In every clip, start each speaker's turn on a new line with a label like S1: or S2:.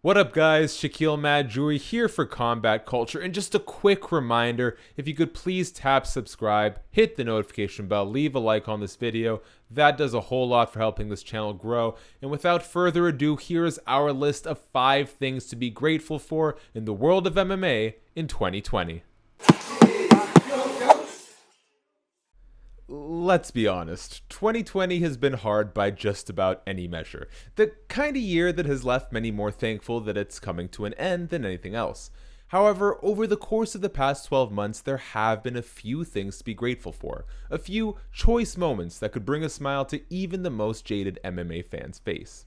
S1: What up guys, Shakiel Mahjouri here for Combat Culture, and just a quick reminder, if you could please tap subscribe, hit the notification bell, leave a like on this video. That does a whole lot for helping this channel grow. And without further ado, here is our list of 5 things to be grateful for in the world of MMA in 2020. Let's be honest, 2020 has been hard by just about any measure. The kind of year that has left many more thankful that it's coming to an end than anything else. However, over the course of the past 12 months, there have been a few things to be grateful for. A few choice moments that could bring a smile to even the most jaded MMA fan's face.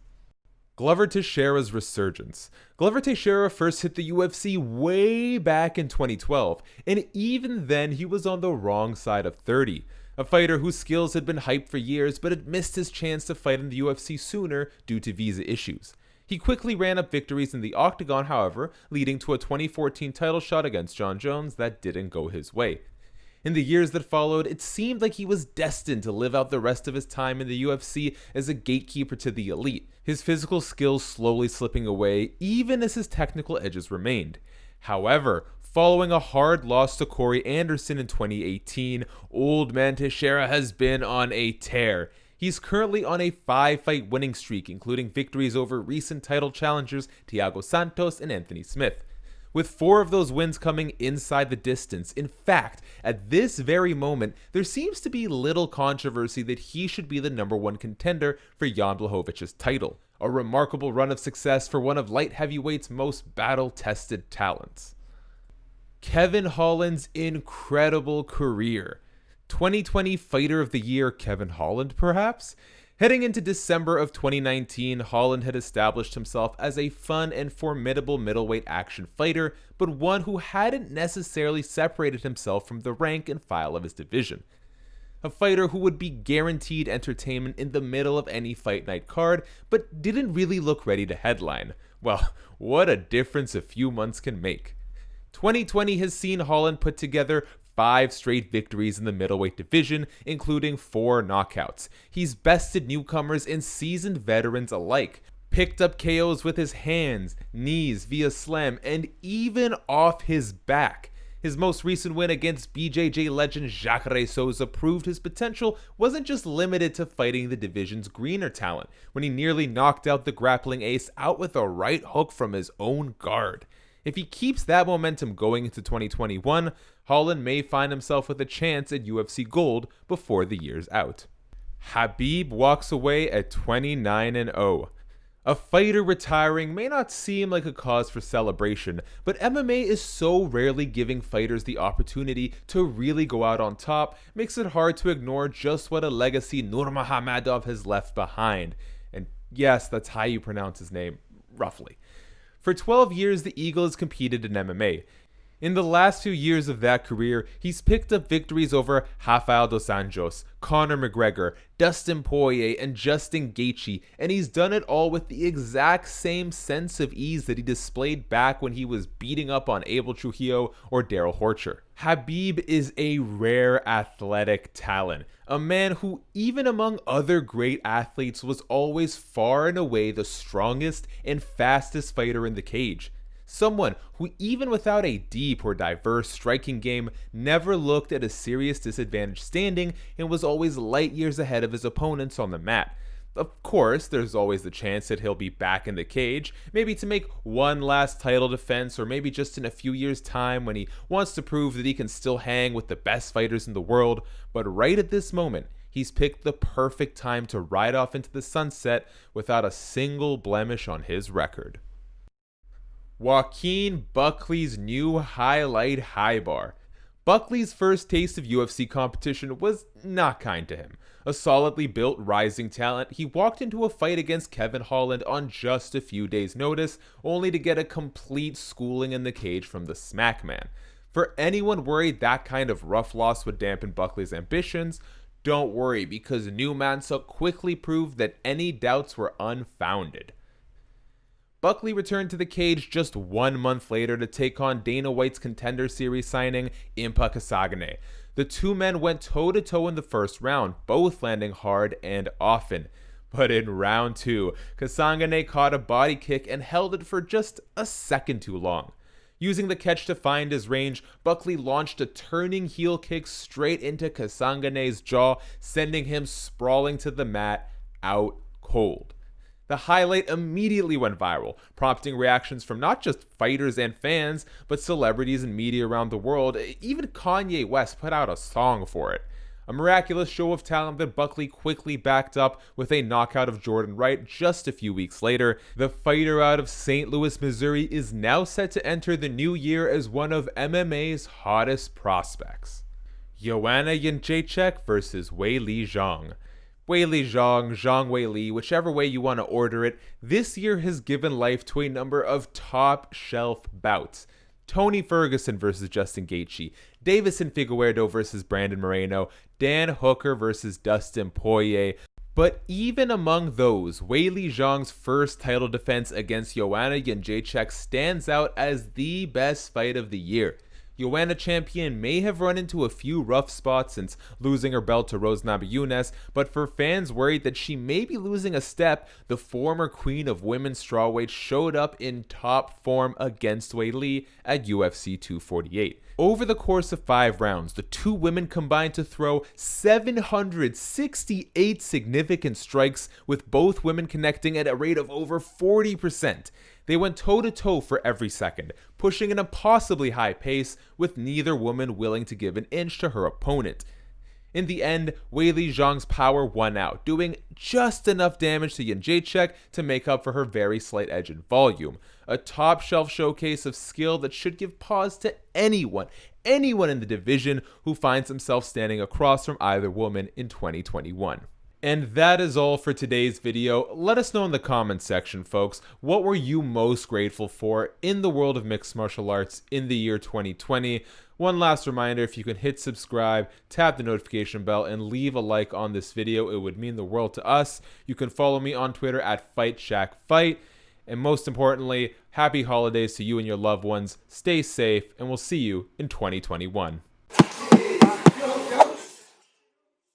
S1: Glover Teixeira's resurgence. Glover Teixeira first hit the UFC way back in 2012, and even then he was on the wrong side of 30. A fighter whose skills had been hyped for years but had missed his chance to fight in the UFC sooner due to visa issues. He quickly ran up victories in the octagon, however, leading to a 2014 title shot against Jon Jones that didn't go his way. In the years that followed, it seemed like he was destined to live out the rest of his time in the UFC as a gatekeeper to the elite, his physical skills slowly slipping away even as his technical edges remained. However, following a hard loss to Corey Anderson in 2018, old man Teixeira has been on a tear. He's currently on a 5-fight winning streak, including victories over recent title challengers Thiago Santos and Anthony Smith, with 4 of those wins coming inside the distance. In fact, at this very moment, there seems to be little controversy that he should be the #1 contender for Jan Blachowicz' title, a remarkable run of success for one of light heavyweight's most battle-tested talents. Kevin Holland's incredible career. 2020 Fighter of the Year Kevin Holland, perhaps? Heading into December of 2019, Holland had established himself as a fun and formidable middleweight action fighter, but one who hadn't necessarily separated himself from the rank and file of his division. A fighter who would be guaranteed entertainment in the middle of any fight night card, but didn't really look ready to headline. Well, what a difference a few months can make. 2020 has seen Holland put together 5 straight victories in the middleweight division, including 4 knockouts. He's bested newcomers and seasoned veterans alike, picked up KOs with his hands, knees, via slam, and even off his back. His most recent win against BJJ legend Jacare Souza proved his potential wasn't just limited to fighting the division's greener talent, when he nearly knocked out the grappling ace out with a right hook from his own guard. If he keeps that momentum going into 2021, Holland may find himself with a chance at UFC Gold before the year's out. Khabib walks away at 29-0. A fighter retiring may not seem like a cause for celebration, but MMA is so rarely giving fighters the opportunity to really go out on top, makes it hard to ignore just what a legacy Nurmagomedov has left behind. And yes, that's how you pronounce his name, roughly. For 12 years, the Eagle has competed in MMA. In the last few years of that career, he's picked up victories over Rafael dos Anjos, Conor McGregor, Dustin Poirier, and Justin Gaethje, and he's done it all with the exact same sense of ease that he displayed back when he was beating up on Abel Trujillo or Daryl Horcher. Khabib is a rare athletic talent, a man who, even among other great athletes, was always far and away the strongest and fastest fighter in the cage. Someone who, even without a deep or diverse striking game, never looked at a serious disadvantage standing and was always light years ahead of his opponents on the mat. Of course, there's always the chance that he'll be back in the cage, maybe to make one last title defense, or maybe just in a few years' time when he wants to prove that he can still hang with the best fighters in the world. But right at this moment, he's picked the perfect time to ride off into the sunset without a single blemish on his record. Joaquin Buckley's new highlight high bar. Buckley's first taste of UFC competition was not kind to him. A solidly built rising talent, he walked into a fight against Kevin Holland on just a few days' notice, only to get a complete schooling in the cage from the Smackman. For anyone worried that kind of rough loss would dampen Buckley's ambitions, don't worry, because New Mansa quickly proved that any doubts were unfounded. Buckley returned to the cage just 1 month later to take on Dana White's Contender Series signing Impa Kasanganay. The two men went toe-to-toe in the first round, both landing hard and often. But in round 2, Kasanganay caught a body kick and held it for just a second too long. Using the catch to find his range, Buckley launched a turning heel kick straight into Kasanganay's jaw, sending him sprawling to the mat, out cold. The highlight immediately went viral, prompting reactions from not just fighters and fans, but celebrities and media around the world. Even Kanye West put out a song for it. A miraculous show of talent that Buckley quickly backed up with a knockout of Jordan Wright just a few weeks later. The fighter out of St. Louis, Missouri is now set to enter the new year as one of MMA's hottest prospects. Joanna Jedrzejczyk versus Weili Zhang. Weili Zhang, Zhang Weili, whichever way you want to order it, this year has given life to a number of top-shelf bouts. Tony Ferguson versus Justin Gaethje, Davison Figueiredo versus Brandon Moreno, Dan Hooker versus Dustin Poirier. But even among those, Weili Zhang's first title defense against Joanna Jedrzejczyk stands out as the best fight of the year. Joanna champion may have run into a few rough spots since losing her belt to Rose Namajunas, but for fans worried that she may be losing a step, the former queen of women's strawweight showed up in top form against Weili at UFC 248. Over the course of 5 rounds, the two women combined to throw 768 significant strikes, with both women connecting at a rate of over 40%. They went toe-to-toe for every second, pushing an impossibly high pace, with neither woman willing to give an inch to her opponent. In the end, Weili Zhang's power won out, doing just enough damage to Jedrzejczyk to make up for her very slight edge in volume. A top-shelf showcase of skill that should give pause to anyone in the division who finds himself standing across from either woman in 2021. And that is all for today's video. Let us know in the comments section, folks, what were you most grateful for in the world of mixed martial arts in the year 2020? One last reminder, if you can hit subscribe, tap the notification bell, and leave a like on this video, it would mean the world to us. You can follow me on Twitter at FightShackFight. And most importantly, happy holidays to you and your loved ones. Stay safe, and we'll see you in 2021.